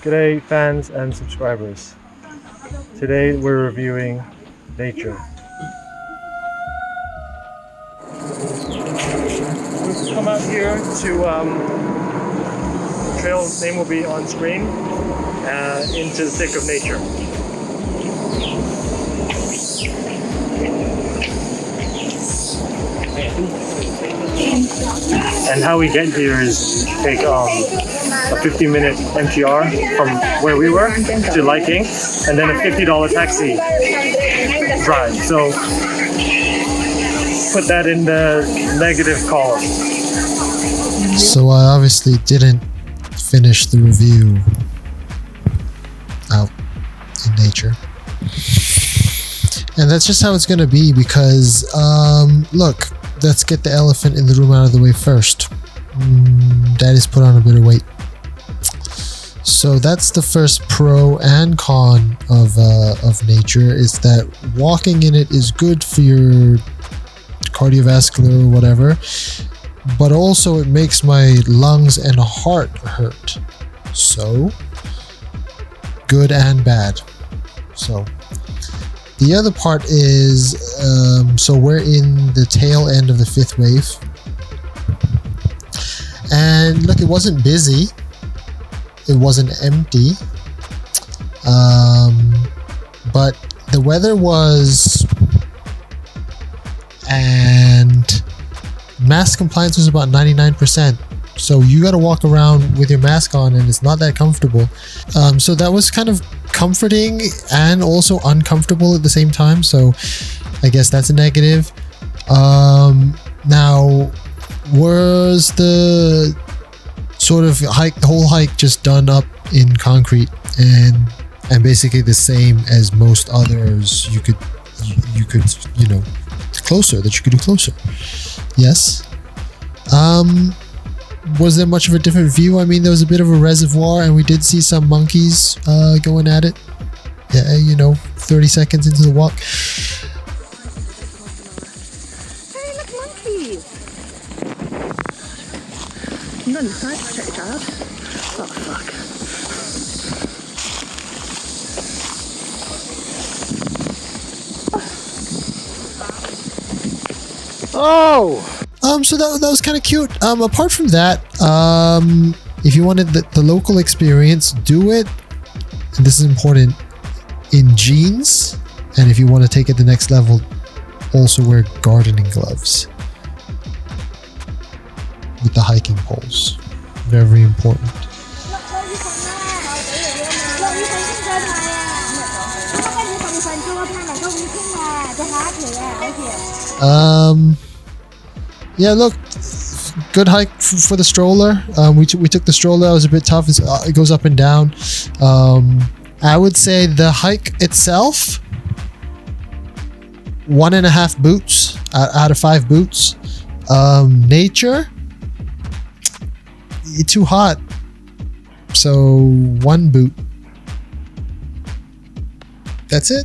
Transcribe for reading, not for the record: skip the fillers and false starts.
G'day fans and subscribers. Today we're reviewing nature. We've come out here to the trail's name will be on screen, into the thick of nature. And how we get here is take a 15-minute MTR from where we were to Liking, and then a $50 taxi ride. So put that in the negative column. So I obviously didn't finish the review out in nature. And that's just how it's going to be because, look, let's get the elephant in the room out of the way first. Daddy's put on a bit of weight. So that's the first pro and con of nature, is that walking in it is good for your cardiovascular or whatever, but also it makes my lungs and heart hurt. So good and bad. So the other part is, so we're in the tail end of the fifth wave. And look, it wasn't busy. It wasn't empty. But the weather was... And mask compliance was about 99%. So you got to walk around with your mask on and it's not that comfortable. So that was kind of comforting and also uncomfortable at the same time. So I guess that's a negative. Now, was the sort of hike, the whole hike just done up in concrete and basically the same as most others you could, you know, closer, that you could do closer. Yes. Was there much of a different view? I mean, there was a bit of a reservoir and we did see some monkeys going at it. Yeah, you know, 30 seconds into the walk. Hey, look, monkeys! None inside to check it out. Oh, fuck. Oh! So that was kind of cute. Apart from that, if you wanted the local experience, do it, and this is important, in jeans, and if you want to take it the next level, also wear gardening gloves with the hiking poles. Very important. Yeah, look, good hike for the stroller. We took the stroller. It was a bit tough. It goes up and down. I would say the hike itself, 1.5 boots out of 5 boots. Nature, it's too hot, so 1 boot. That's it.